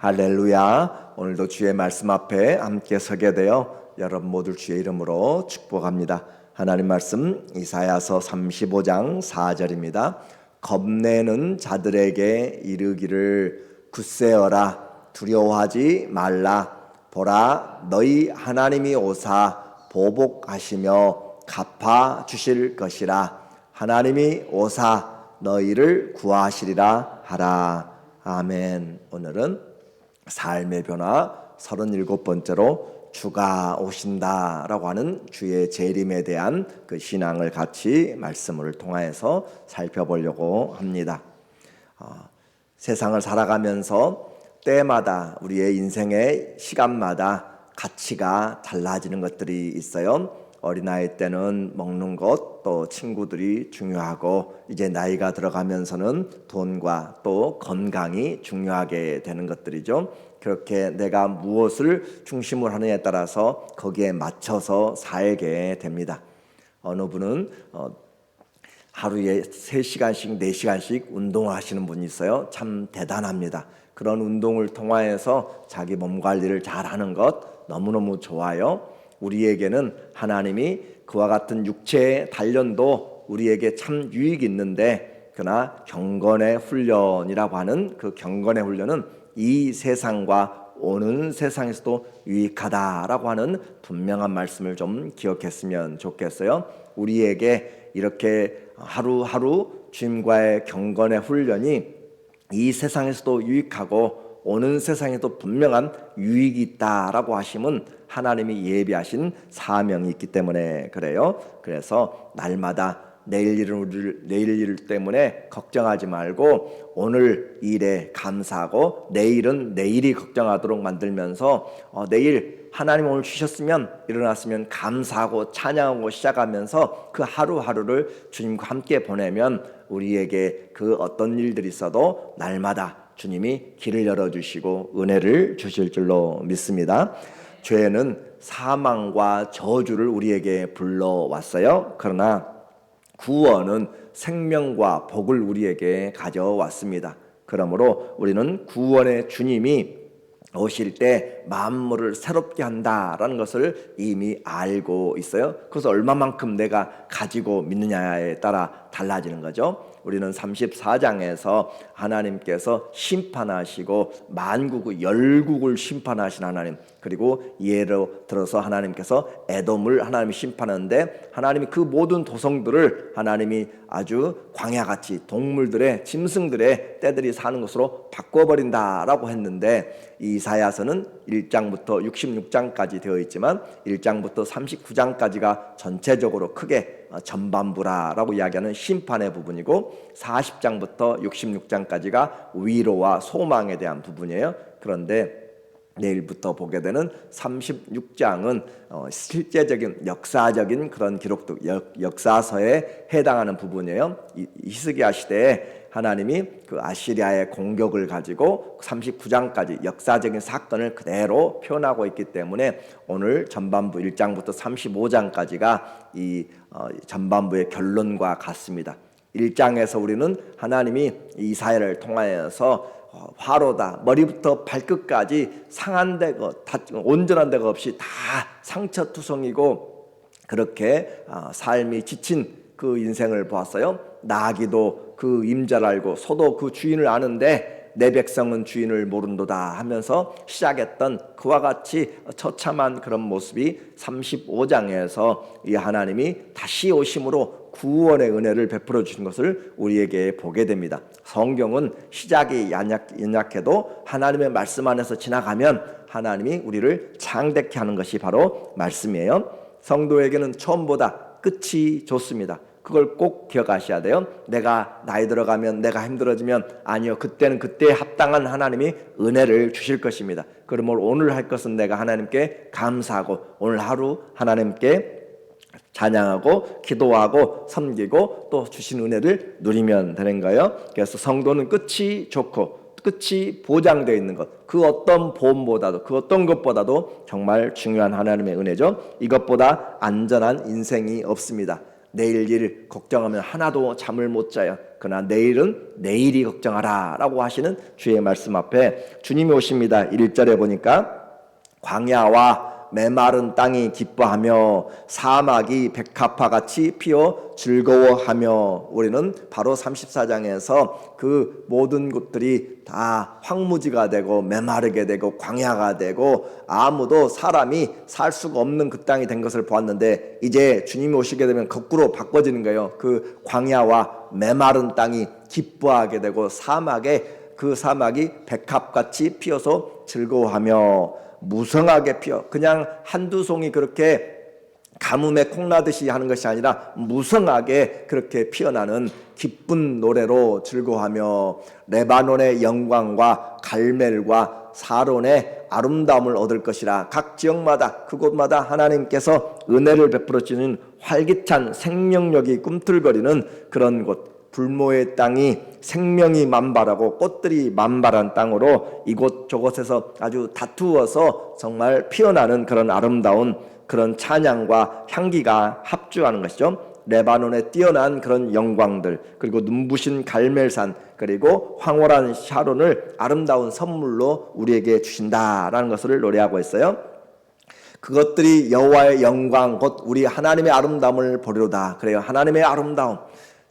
할렐루야. 오늘도 주의 말씀 앞에 함께 서게 되어 여러분 모두 주의 이름으로 축복합니다. 하나님 말씀 이사야서 35장 4절입니다. 겁내는 자들에게 이르기를 굳세어라, 두려워하지 말라. 보라, 너희 하나님이 오사 보복하시며 갚아 주실 것이라. 하나님이 오사 너희를 구하시리라 하라. 아멘. 오늘은 삶의 변화 37번째로 주가 오신다라고 하는 주의 재림에 대한 그 신앙을 같이 말씀을 통하여서 살펴보려고 합니다. 세상을 살아가면서 때마다 우리의 인생의 시간마다 가치가 달라지는 것들이 있어요. 어린아이 때는 먹는 것, 또 친구들이 중요하고 이제 나이가 들어가면서는 돈과 또 건강이 중요하게 되는 것들이죠. 그렇게 내가 무엇을 중심으로 하느냐에 따라서 거기에 맞춰서 살게 됩니다. 어느 분은 하루에 3시간씩 4시간씩 운동을 하시는 분이 있어요. 참 대단합니다. 그런 운동을 통하여서 자기 몸 관리를 잘하는 것 너무너무 좋아요. 우리에게는 하나님이 그와 같은 육체의 단련도 우리에게 참 유익이 있는데, 그러나 경건의 훈련이라고 하는 그 경건의 훈련은 이 세상과 오는 세상에서도 유익하다라고 하는 분명한 말씀을 좀 기억했으면 좋겠어요. 우리에게 이렇게 하루하루 주님과의 경건의 훈련이 이 세상에서도 유익하고 오는 세상에도 분명한 유익이 있다라고 하심은 하나님이 예비하신 사명이 있기 때문에 그래요. 그래서 날마다 내일 일 때문에 걱정하지 말고 오늘 일에 감사하고 내일은 내일이 걱정하도록 만들면서 내일 하나님 오늘 주셨으면 일어났으면 감사하고 찬양하고 시작하면서 그 하루하루를 주님과 함께 보내면 우리에게 그 어떤 일들이 있어도 날마다 주님이 길을 열어주시고 은혜를 주실 줄로 믿습니다. 죄는 사망과 저주를 우리에게 불러왔어요. 그러나 구원은 생명과 복을 우리에게 가져왔습니다. 그러므로 우리는 구원의 주님이 오실 때 만물을 새롭게 한다라는 것을 이미 알고 있어요. 그래서 얼마만큼 내가 가지고 믿느냐에 따라 달라지는 거죠. 우리는 34장에서 하나님께서 심판하시고 만국의 열국을 심판하신 하나님, 그리고 예로 들어서 하나님께서 에돔을 하나님이 심판하는데 하나님이 그 모든 도성들을 하나님이 아주 광야같이 동물들의 짐승들의 떼들이 사는 곳으로 바꿔버린다라고 했는데, 이사야서는 1장부터 66장까지 되어 있지만 1장부터 39장까지가 전체적으로 크게 전반부라라고 이야기하는 심판의 부분이고 40장부터 66장까지가 위로와 소망에 대한 부분이에요. 그런데 내일부터 보게 되는 36장은 실제적인 역사적인 그런 기록도 역사서에 해당하는 부분이에요. 히스기야 시대에 하나님이 그 아시리아의 공격을 가지고 39장까지 역사적인 사건을 그대로 표현하고 있기 때문에 오늘 전반부 1장부터 35장까지가 이 전반부의 결론과 같습니다. 1장에서 우리는 하나님이 이사야를 통하여서 화로다 머리부터 발끝까지 상한 데가 온전한 데가 없이 다 상처투성이고 그렇게 삶이 지친 그 인생을 보았어요. 나귀도 그 임자를 알고 소도 그 주인을 아는데 내 백성은 주인을 모른도다 하면서 시작했던 그와 같이 처참한 그런 모습이 35장에서 이 하나님이 다시 오심으로 구원의 은혜를 베풀어 주신 것을 우리에게 보게 됩니다. 성경은 시작이 연약해도 하나님의 말씀 안에서 지나가면 하나님이 우리를 창대케 하는 것이 바로 말씀이에요. 성도에게는 처음보다 끝이 좋습니다. 그걸 꼭 기억하셔야 돼요. 내가 나이 들어가면, 내가 힘들어지면, 아니요, 그때는 그때에 합당한 하나님이 은혜를 주실 것입니다. 그러므로 오늘 할 것은 내가 하나님께 감사하고 오늘 하루 하나님께 찬양하고 기도하고 섬기고 또 주신 은혜를 누리면 되는 거예요. 그래서 성도는 끝이 좋고 끝이 보장되어 있는 것, 그 어떤 보험보다도 그 어떤 것보다도 정말 중요한 하나님의 은혜죠. 이것보다 안전한 인생이 없습니다. 내일 일 걱정하면 하나도 잠을 못 자요. 그러나 내일은 내일이 걱정하라 라고 하시는 주의 말씀 앞에 주님이 오십니다. 1절에 보니까 광야와 메마른 땅이 기뻐하며 사막이 백합화같이 피어 즐거워하며, 우리는 바로 34장에서 그 모든 곳들이 다 황무지가 되고 메마르게 되고 광야가 되고 아무도 사람이 살 수가 없는 그 땅이 된 것을 보았는데, 이제 주님이 오시게 되면 거꾸로 바꿔지는 거예요. 그 광야와 메마른 땅이 기뻐하게 되고 그 사막이 백합같이 피어서 즐거워하며, 무성하게 피어, 그냥 한두 송이 그렇게 가뭄에 콩나듯이 하는 것이 아니라 무성하게 그렇게 피어나는 기쁜 노래로 즐거워하며 레바논의 영광과 갈멜과 사론의 아름다움을 얻을 것이라. 각 지역마다 그곳마다 하나님께서 은혜를 베풀어 주시는 활기찬 생명력이 꿈틀거리는 그런 곳, 불모의 땅이 생명이 만발하고 꽃들이 만발한 땅으로 이곳 저곳에서 아주 다투어서 정말 피어나는 그런 아름다운 그런 찬양과 향기가 합주하는 것이죠. 레바논에 뛰어난 그런 영광들, 그리고 눈부신 갈멜산, 그리고 황홀한 샤론을 아름다운 선물로 우리에게 주신다라는 것을 노래하고 있어요. 그것들이 여호와의 영광 곧 우리 하나님의 아름다움을 보리로다. 그래요. 하나님의 아름다움.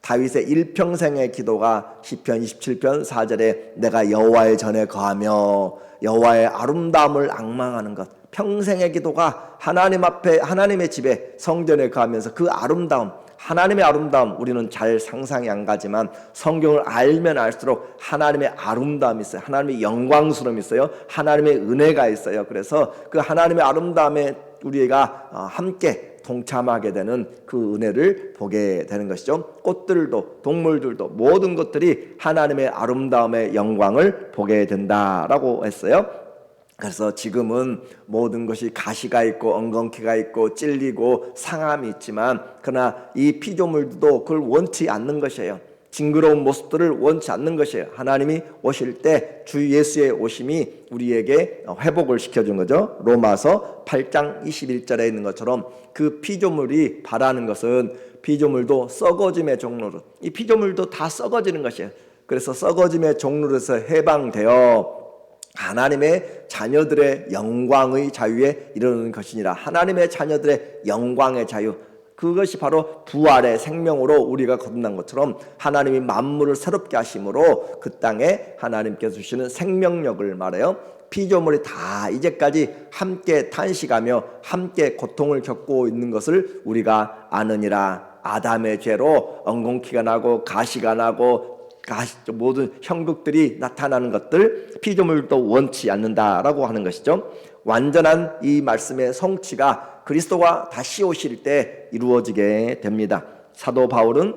다윗의 일평생의 기도가 시편 27편 4절에 내가 여호와의 전에 거하며 여호와의 아름다움을 앙망하는 것. 평생의 기도가 하나님 앞에, 하나님의 집에, 성전에 거하면서 그 아름다움, 하나님의 아름다움, 우리는 잘 상상이 안 가지만 성경을 알면 알수록 하나님의 아름다움이 있어요. 하나님의 영광스러움이 있어요. 하나님의 은혜가 있어요. 그래서 그 하나님의 아름다움에 우리가 함께 동참하게 되는 그 은혜를 보게 되는 것이죠. 꽃들도 동물들도 모든 것들이 하나님의 아름다움의 영광을 보게 된다라고 했어요. 그래서 지금은 모든 것이 가시가 있고 엉겅퀴가 있고 찔리고 상함이 있지만, 그러나 이 피조물도 그걸 원치 않는 것이에요. 징그러운 모습들을 원치 않는 것이에요. 하나님이 오실 때 주 예수의 오심이 우리에게 회복을 시켜준 거죠. 로마서 8장 21절에 있는 것처럼 그 피조물이 바라는 것은 피조물도 썩어짐의 종로로, 이 피조물도 다 썩어지는 것이에요. 그래서 썩어짐의 종로로서 해방되어 하나님의 자녀들의 영광의 자유에 이르는 것이니라. 하나님의 자녀들의 영광의 자유, 그것이 바로 부활의 생명으로 우리가 거듭난 것처럼 하나님이 만물을 새롭게 하심으로 그 땅에 하나님께서 주시는 생명력을 말해요. 피조물이 다 이제까지 함께 탄식하며 함께 고통을 겪고 있는 것을 우리가 아느니라. 아담의 죄로 엉겅퀴가 나고 가시가 나고 모든 형극들이 나타나는 것들, 피조물도 원치 않는다라고 하는 것이죠. 완전한 이 말씀의 성취가 그리스도가 다시 오실 때 이루어지게 됩니다. 사도 바울은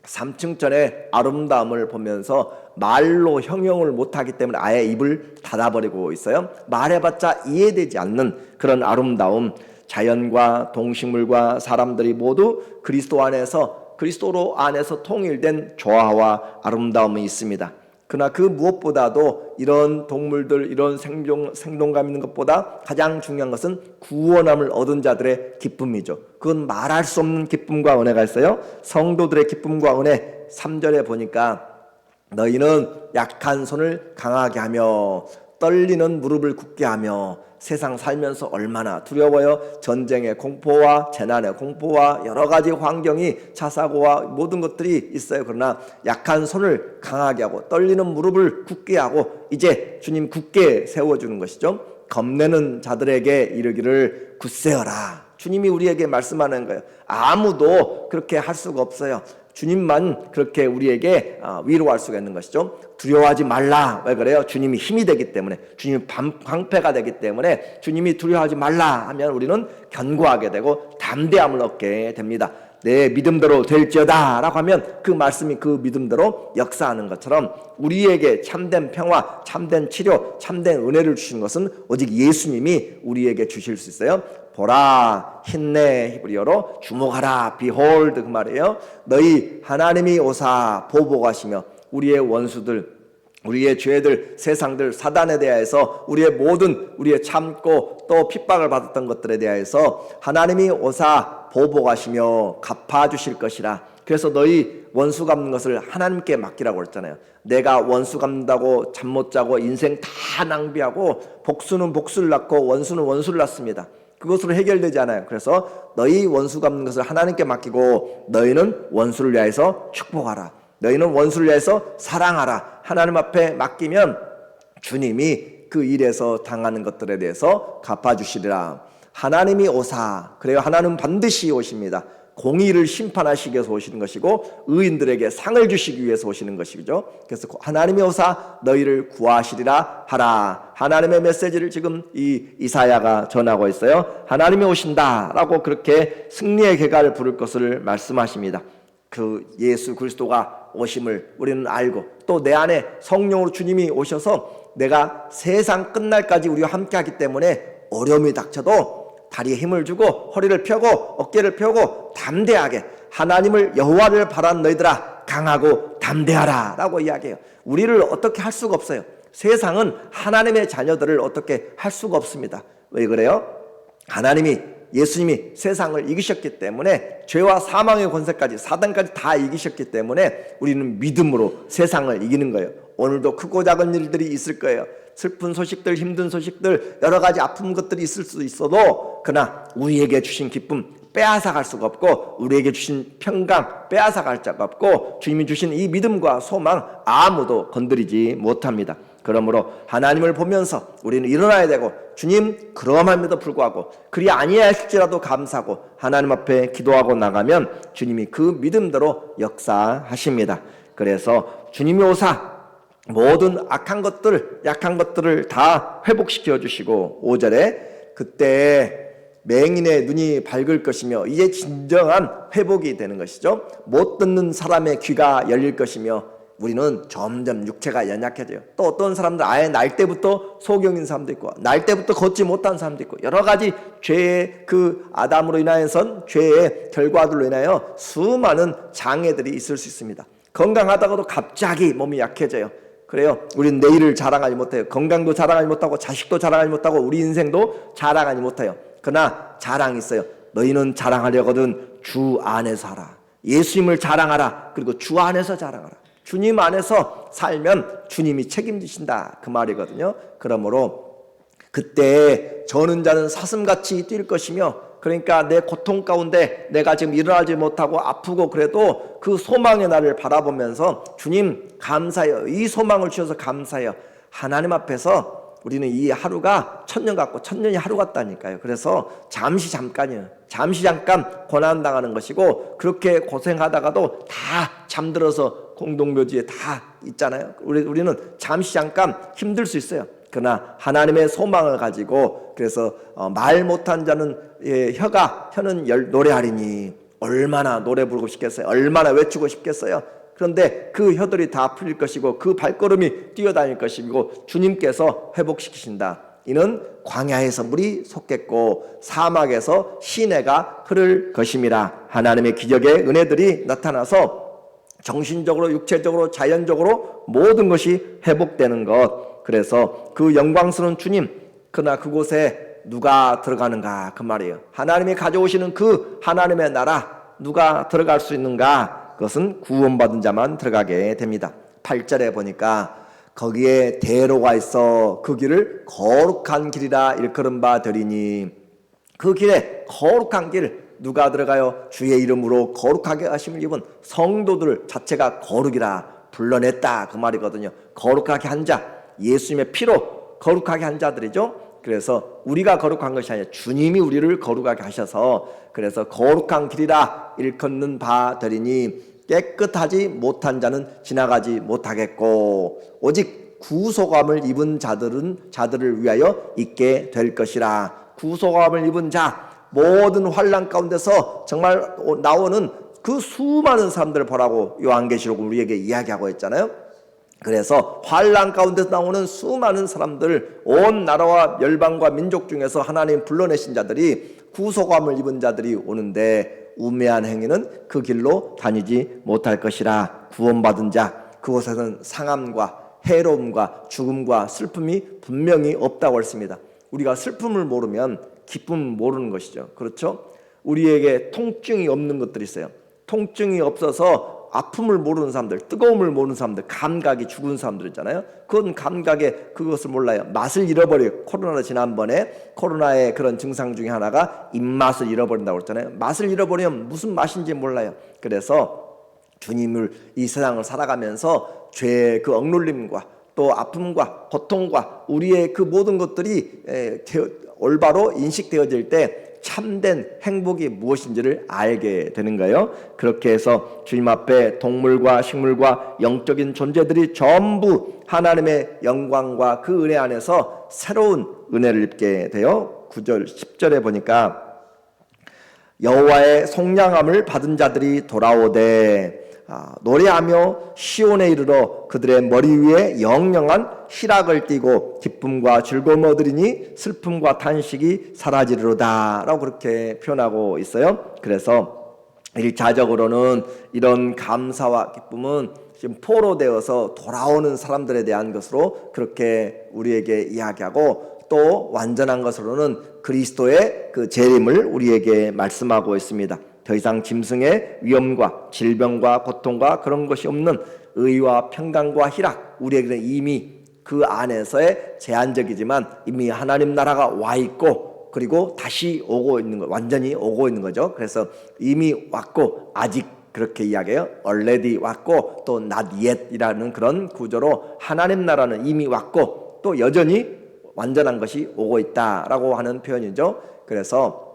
3층전의 아름다움을 보면서 말로 형용을 못하기 때문에 아예 입을 닫아버리고 있어요. 말해봤자 이해되지 않는 그런 아름다움, 자연과 동식물과 사람들이 모두 그리스도로 안에서 통일된 조화와 아름다움이 있습니다. 그러나 그 무엇보다도 이런 동물들, 이런 생동감 있는 것보다 가장 중요한 것은 구원함을 얻은 자들의 기쁨이죠. 그건 말할 수 없는 기쁨과 은혜가 있어요. 성도들의 기쁨과 은혜, 3절에 보니까 너희는 약한 손을 강하게 하며 떨리는 무릎을 굳게 하며, 세상 살면서 얼마나 두려워요. 전쟁의 공포와 재난의 공포와 여러 가지 환경이, 자사고와 모든 것들이 있어요. 그러나 약한 손을 강하게 하고 떨리는 무릎을 굳게 하고, 이제 주님 굳게 세워주는 것이죠. 겁내는 자들에게 이르기를 굳세어라. 주님이 우리에게 말씀하는 거예요. 아무도 그렇게 할 수가 없어요. 주님만 그렇게 우리에게 위로할 수가 있는 것이죠. 두려워하지 말라. 왜 그래요? 주님이 힘이 되기 때문에, 주님이 방패가 되기 때문에 주님이 두려워하지 말라 하면 우리는 견고하게 되고 담대함을 얻게 됩니다. 내 믿음대로 될지어다 라고 하면 그 말씀이 그 믿음대로 역사하는 것처럼 우리에게 참된 평화, 참된 치료, 참된 은혜를 주신 것은 오직 예수님이 우리에게 주실 수 있어요. 보라, 힘내, 히브리어로 주목하라, behold 그 말이에요. 너희 하나님이 오사 보복하시며 우리의 원수들, 우리의 죄들, 세상들, 사단에 대하여서 우리의 참고 또 핍박을 받았던 것들에 대하여서 하나님이 오사 내가 보복하시며 갚아주실 것이라. 그래서 너희 원수 갚는 것을 하나님께 맡기라고 그랬잖아요. 내가 원수 갚는다고 잠 못 자고 인생 다 낭비하고 복수는 복수를 낳고 원수는 원수를 낳습니다. 그것으로 해결되지 않아요. 그래서 너희 원수 갚는 것을 하나님께 맡기고 너희는 원수를 위하여서 축복하라. 너희는 원수를 위하여서 사랑하라. 하나님 앞에 맡기면 주님이 그 일에서 당하는 것들에 대해서 갚아주시리라. 하나님이 오사. 그래요. 하나님은 반드시 오십니다. 공의를 심판하시기 위해서 오시는 것이고 의인들에게 상을 주시기 위해서 오시는 것이죠. 그래서 하나님이 오사 너희를 구하시리라 하라. 하나님의 메시지를 지금 이 이사야가 전하고 있어요. 하나님이 오신다라고 그렇게 승리의 개가를 부를 것을 말씀하십니다. 그 예수 그리스도가 오심을 우리는 알고 또 내 안에 성령으로 주님이 오셔서 내가 세상 끝날까지 우리와 함께하기 때문에 어려움이 닥쳐도 다리에 힘을 주고 허리를 펴고 어깨를 펴고 담대하게 하나님을 여호와를 바라는 너희들아 강하고 담대하라 라고 이야기해요. 우리를 어떻게 할 수가 없어요. 세상은 하나님의 자녀들을 어떻게 할 수가 없습니다. 왜 그래요? 하나님이 예수님이 세상을 이기셨기 때문에 죄와 사망의 권세까지 사단까지 다 이기셨기 때문에 우리는 믿음으로 세상을 이기는 거예요. 오늘도 크고 작은 일들이 있을 거예요. 슬픈 소식들, 힘든 소식들, 여러 가지 아픈 것들이 있을 수 있어도 그러나 우리에게 주신 기쁨 빼앗아갈 수가 없고 우리에게 주신 평강 빼앗아갈 자가 없고 주님이 주신 이 믿음과 소망 아무도 건드리지 못합니다. 그러므로 하나님을 보면서 우리는 일어나야 되고 주님 그러함에도 불구하고 그리 아니하실지라도 감사하고 하나님 앞에 기도하고 나가면 주님이 그 믿음대로 역사하십니다. 그래서 주님이 오사 모든 악한 것들 약한 것들을 다 회복시켜 주시고 5절에 그때 맹인의 눈이 밝을 것이며 이제 진정한 회복이 되는 것이죠. 못 듣는 사람의 귀가 열릴 것이며 우리는 점점 육체가 연약해져요. 또 어떤 사람들 아예 날 때부터 소경인 사람도 있고 날 때부터 걷지 못한 사람도 있고 여러 가지 죄의 그 아담으로 인하여선 죄의 결과들로 인하여 수많은 장애들이 있을 수 있습니다. 건강하다가도 갑자기 몸이 약해져요. 그래요. 우리는 내일을 자랑하지 못해요. 건강도 자랑하지 못하고 자식도 자랑하지 못하고 우리 인생도 자랑하지 못해요. 그러나 자랑이 있어요. 너희는 자랑하려거든 주 안에서 하라. 예수님을 자랑하라. 그리고 주 안에서 자랑하라. 주님 안에서 살면 주님이 책임지신다 그 말이거든요. 그러므로 그때 저는 자는 사슴같이 뛸 것이며 그러니까 내 고통 가운데 내가 지금 일어나지 못하고 아프고 그래도 그 소망의 날을 바라보면서 주님 감사해요. 이 소망을 주셔서 감사해요. 하나님 앞에서 우리는 이 하루가 천년 같고 천년이 하루 같다니까요. 그래서 잠시 잠깐이에요. 잠시 잠깐 고난당하는 것이고 그렇게 고생하다가도 다 잠들어서 공동묘지에 다 있잖아요. 우리는 잠시 잠깐 힘들 수 있어요. 그러나 하나님의 소망을 가지고 그래서 말 못한 자는 혀는 노래하리니 얼마나 노래 부르고 싶겠어요. 얼마나 외치고 싶겠어요. 그런데 그 혀들이 다 풀릴 것이고 그 발걸음이 뛰어다닐 것이고 주님께서 회복시키신다. 이는 광야에서 물이 솟겠고 사막에서 시내가 흐를 것임이라. 하나님의 기적의 은혜들이 나타나서 정신적으로 육체적으로 자연적으로 모든 것이 회복되는 것. 그래서 그 영광스러운 주님 그러나 그곳에 누가 들어가는가 그 말이에요. 하나님이 가져오시는 그 하나님의 나라 누가 들어갈 수 있는가? 그것은 구원받은 자만 들어가게 됩니다. 8절에 보니까 거기에 대로가 있어 그 길을 거룩한 길이라 일컬은 바 되리니 그 길에 거룩한 길 누가 들어가요? 주의 이름으로 거룩하게 하심을 입은 성도들 자체가 거룩이라 불러냈다 그 말이거든요. 거룩하게 한 자, 예수님의 피로 거룩하게 한 자들이죠. 그래서 우리가 거룩한 것이 아니라 주님이 우리를 거룩하게 하셔서 그래서 거룩한 길이라 일컫는 바 되리니 깨끗하지 못한 자는 지나가지 못하겠고 오직 구속함을 입은 자들을 위하여 있게 될 것이라. 구속함을 입은 자 모든 환난 가운데서 정말 나오는 그 수많은 사람들을 보라고 요한계시록 우리에게 이야기하고 있잖아요. 그래서 환난 가운데서 나오는 수많은 사람들 온 나라와 열방과 민족 중에서 하나님 불러내신 자들이 구속함을 입은 자들이 오는데 우매한 행위는 그 길로 다니지 못할 것이라. 구원받은 자 그곳에서는 상함과 해로움과 죽음과 슬픔이 분명히 없다고 했습니다. 우리가 슬픔을 모르면 기쁨을 모르는 것이죠. 그렇죠? 우리에게 통증이 없는 것들이 있어요. 통증이 없어서 아픔을 모르는 사람들, 뜨거움을 모르는 사람들, 감각이 죽은 사람들 있잖아요. 그건 감각에 그것을 몰라요. 맛을 잃어버려요. 코로나 지난번에 코로나의 그런 증상 중에 하나가 입맛을 잃어버린다고 그랬잖아요. 맛을 잃어버리면 무슨 맛인지 몰라요. 그래서 주님을 이 세상을 살아가면서 죄의 그 억눌림과 또 아픔과 고통과 우리의 그 모든 것들이 올바로 인식되어질 때 참된 행복이 무엇인지를 알게 되는 거예요. 그렇게 해서 주님 앞에 동물과 식물과 영적인 존재들이 전부 하나님의 영광과 그 은혜 안에서 새로운 은혜를 입게 돼요. 9절 10절에 보니까 여호와의 속량함을 받은 자들이 돌아오되 노래하며 시온에 이르러 그들의 머리 위에 영영한 희락을 띠고 기쁨과 즐거움을 얻으리니 슬픔과 탄식이 사라지리로다 라고 그렇게 표현하고 있어요. 그래서 1차적으로는 이런 감사와 기쁨은 지금 포로되어서 돌아오는 사람들에 대한 것으로 그렇게 우리에게 이야기하고, 또 완전한 것으로는 그리스도의 그 재림을 우리에게 말씀하고 있습니다. 더 이상 짐승의 위험과 질병과 고통과 그런 것이 없는 의와 평강과 희락, 우리에게는 이미 그 안에서의 제한적이지만 이미 하나님 나라가 와 있고, 그리고 다시 오고 있는 거, 완전히 오고 있는 거죠. 그래서 이미 왔고 아직 그렇게 이야기해요. already 왔고 또 not yet이라는 그런 구조로 하나님 나라는 이미 왔고 또 여전히 완전한 것이 오고 있다라고 하는 표현이죠. 그래서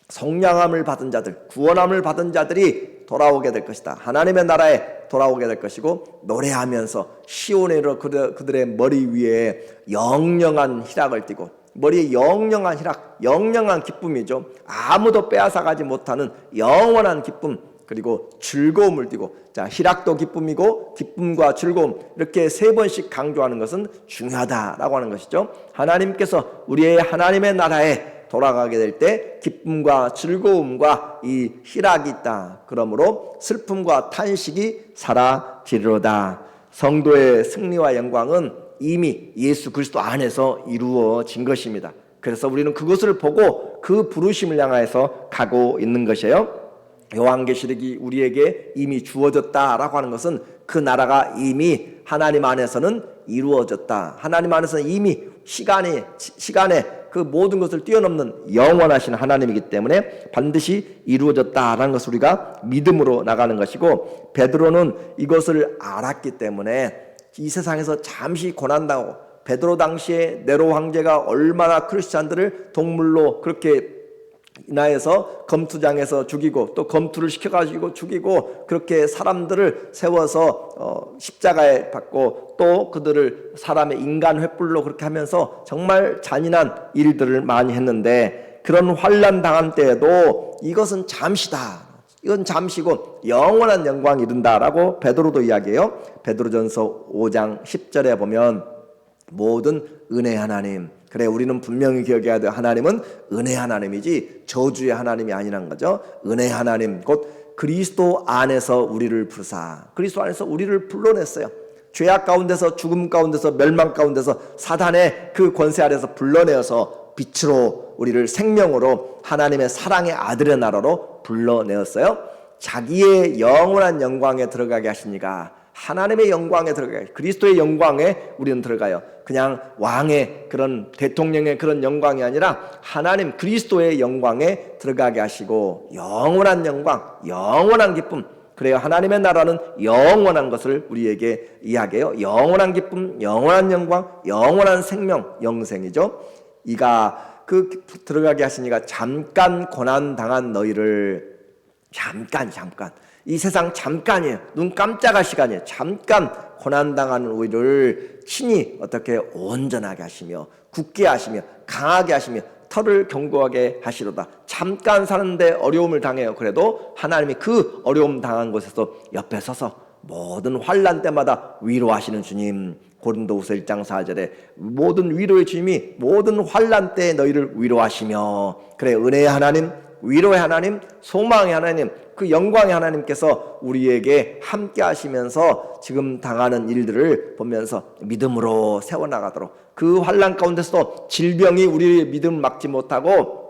성량함을 받은 자들, 구원함을 받은 자들이 돌아오게 될 것이다. 하나님의 나라에 돌아오게 될 것이고, 노래하면서 시온에 이르러 그들의 머리 위에 영영한 희락을 띠고, 머리에 영영한 희락, 영영한 기쁨이죠. 아무도 빼앗아가지 못하는 영원한 기쁨, 그리고 즐거움을 띠고, 자, 희락도 기쁨이고 기쁨과 즐거움, 이렇게 세 번씩 강조하는 것은 중요하다라고 하는 것이죠. 하나님께서 우리의 하나님의 나라에 돌아가게 될 때 기쁨과 즐거움과 이 희락이 있다. 그러므로 슬픔과 탄식이 사라지리로다. 성도의 승리와 영광은 이미 예수 그리스도 안에서 이루어진 것입니다. 그래서 우리는 그것을 보고 그 부르심을 향해서 가고 있는 것이에요. 요한계시록이 우리에게 이미 주어졌다라고 하는 것은 그 나라가 이미 하나님 안에서는 이루어졌다. 하나님 안에서는 이미 시간에 그 모든 것을 뛰어넘는 영원하신 하나님이기 때문에 반드시 이루어졌다라는 것을 우리가 믿음으로 나가는 것이고, 베드로는 이것을 알았기 때문에 이 세상에서 잠시 고난당하고, 베드로 당시에 네로 황제가 얼마나 크리스찬들을 동물로 그렇게 인하여서 검투장에서 죽이고 또 검투를 시켜가지고 죽이고, 그렇게 사람들을 세워서 십자가에 받고 또 그들을 사람의 인간 횃불로 그렇게 하면서 정말 잔인한 일들을 많이 했는데, 그런 환난 당한 때에도 이것은 잠시다, 이건 잠시고 영원한 영광이 이른다라고 베드로도 이야기해요. 베드로전서 5장 10절에 보면 모든 은혜 하나님, 그래 우리는 분명히 기억해야 돼. 하나님은 은혜 하나님이지 저주의 하나님이 아니란 거죠. 은혜 하나님, 곧 그리스도 안에서 우리를 부르사, 그리스도 안에서 우리를 불러냈어요. 죄악 가운데서, 죽음 가운데서, 멸망 가운데서, 사단의 그 권세 아래서 불러내어서 빛으로, 우리를 생명으로 하나님의 사랑의 아들의 나라로 불러내었어요. 자기의 영원한 영광에 들어가게 하시니까, 하나님의 영광에 들어가요. 그리스도의 영광에 우리는 들어가요. 그냥 왕의 그런 대통령의 그런 영광이 아니라 하나님 그리스도의 영광에 들어가게 하시고, 영원한 영광, 영원한 기쁨, 그래요. 하나님의 나라는 영원한 것을 우리에게 이야기해요. 영원한 기쁨, 영원한 영광, 영원한 생명, 영생이죠. 이가 그 들어가게 하시니까 잠깐 고난당한 너희를, 잠깐 이 세상 잠깐이에요. 눈 깜짝할 시간이에요. 잠깐 고난당하는 우리를 친히 어떻게 온전하게 하시며 굳게 하시며 강하게 하시며 털을 견고하게 하시로다. 잠깐 사는데 어려움을 당해요. 그래도 하나님이 그 어려움 당한 곳에서 옆에 서서 모든 환난 때마다 위로하시는 주님. 고린도후서 1장 4절에 모든 위로의 주님이 모든 환난 때에 너희를 위로하시며, 그래 은혜의 하나님, 위로의 하나님, 소망의 하나님, 그 영광의 하나님께서 우리에게 함께 하시면서 지금 당하는 일들을 보면서 믿음으로 세워나가도록, 그 환난 가운데서도 질병이 우리의 믿음을 막지 못하고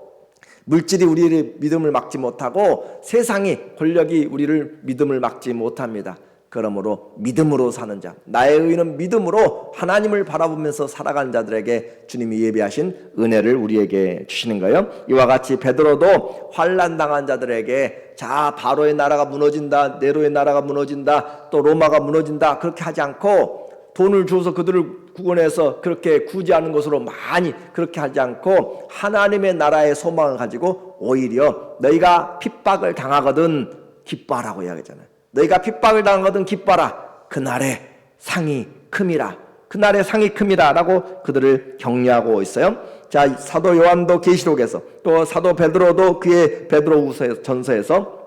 물질이 우리의 믿음을 막지 못하고 세상이 권력이 우리를 믿음을 막지 못합니다. 그러므로 믿음으로 사는 자, 나의 의는 믿음으로 하나님을 바라보면서 살아가는 자들에게 주님이 예비하신 은혜를 우리에게 주시는 거예요. 이와 같이 베드로도 환난 당한 자들에게 자 바로의 나라가 무너진다, 네로의 나라가 무너진다, 또 로마가 무너진다 그렇게 하지 않고 돈을 주어서 그들을 구원해서 그렇게 구제하는 것으로 많이 그렇게 하지 않고 하나님의 나라의 소망을 가지고 오히려 너희가 핍박을 당하거든 기뻐하라고 이야기하잖아요. 너희가 핍박을 당하거든 기뻐하라. 그날의 상이 큼이라. 그날의 상이 큼이라 라고 그들을 격려하고 있어요. 자, 사도 요한도 계시록에서 또 사도 베드로도 그의 베드로후서 전서에서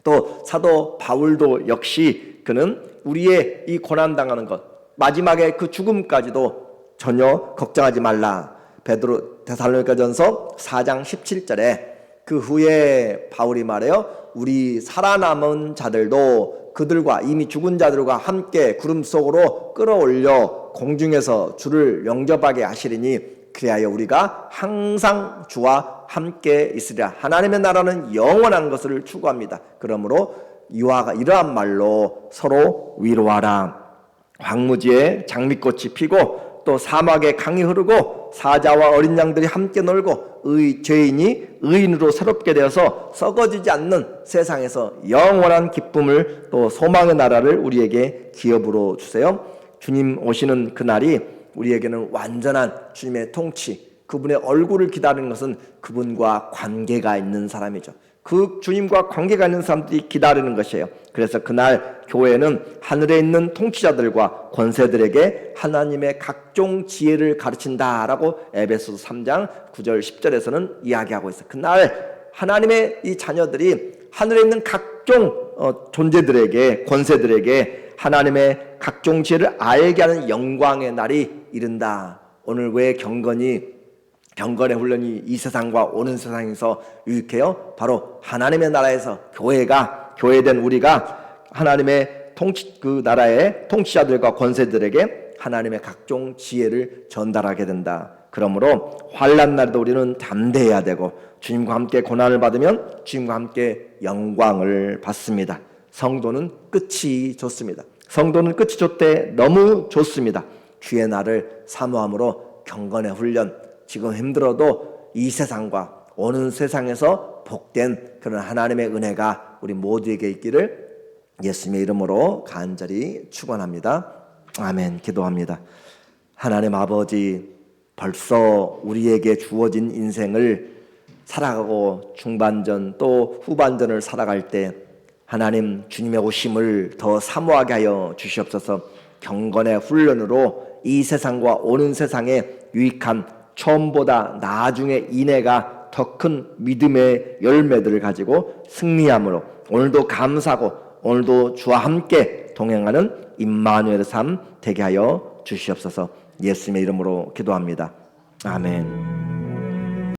또 사도 바울도 역시 그는 우리의 이 고난당하는 것 마지막에 그 죽음까지도 전혀 걱정하지 말라. 베드로 데살로니가전서 4장 17절에 그 후에 바울이 말해요. 우리 살아남은 자들도 그들과 이미 죽은 자들과 함께 구름 속으로 끌어올려 공중에서 주를 영접하게 하시리니 그리하여 우리가 항상 주와 함께 있으리라. 하나님의 나라는 영원한 것을 추구합니다. 그러므로 이러한 말로 서로 위로하라. 황무지에 장미꽃이 피고 또 사막에 강이 흐르고 사자와 어린 양들이 함께 놀고 죄인이 의인으로 새롭게 되어서 썩어지지 않는 세상에서 영원한 기쁨을 또 소망의 나라를 우리에게 기업으로 주세요. 주님 오시는 그날이 우리에게는 완전한 주님의 통치, 그분의 얼굴을 기다리는 것은 그분과 관계가 있는 사람이죠. 그 주님과 관계가 있는 사람들이 기다리는 것이에요. 그래서 그날 교회는 하늘에 있는 통치자들과 권세들에게 하나님의 각종 지혜를 가르친다라고 에베소서 3장 9절 10절에서는 이야기하고 있어요. 그날 하나님의 이 자녀들이 하늘에 있는 각종 존재들에게 권세들에게 하나님의 각종 지혜를 알게 하는 영광의 날이 이른다. 오늘 왜 경건의 훈련이 이 세상과 오는 세상에서 유익해요? 바로 하나님의 나라에서 교회된 우리가 하나님의 그 나라의 통치자들과 권세들에게 하나님의 각종 지혜를 전달하게 된다. 그러므로 환난 날에도 우리는 담대해야 되고 주님과 함께 고난을 받으면 주님과 함께 영광을 받습니다. 성도는 끝이 좋습니다. 성도는 끝이 좋대 너무 좋습니다. 주의 날을 사모함으로 경건의 훈련, 지금 힘들어도 이 세상과 오는 세상에서 복된 그런 하나님의 은혜가 우리 모두에게 있기를 예수님의 이름으로 간절히 축원합니다. 아멘. 기도합니다. 하나님 아버지, 벌써 우리에게 주어진 인생을 살아가고 중반전 또 후반전을 살아갈 때 하나님 주님의 오심을 더 사모하게 하여 주시옵소서. 경건의 훈련으로 이 세상과 오는 세상에 유익한 처음보다 나중에 인애가 더 큰 믿음의 열매들을 가지고 승리함으로 오늘도 감사하고 오늘도 주와 함께 동행하는 임마누엘의 삶 되게 하여 주시옵소서. 예수님의 이름으로 기도합니다. 아멘.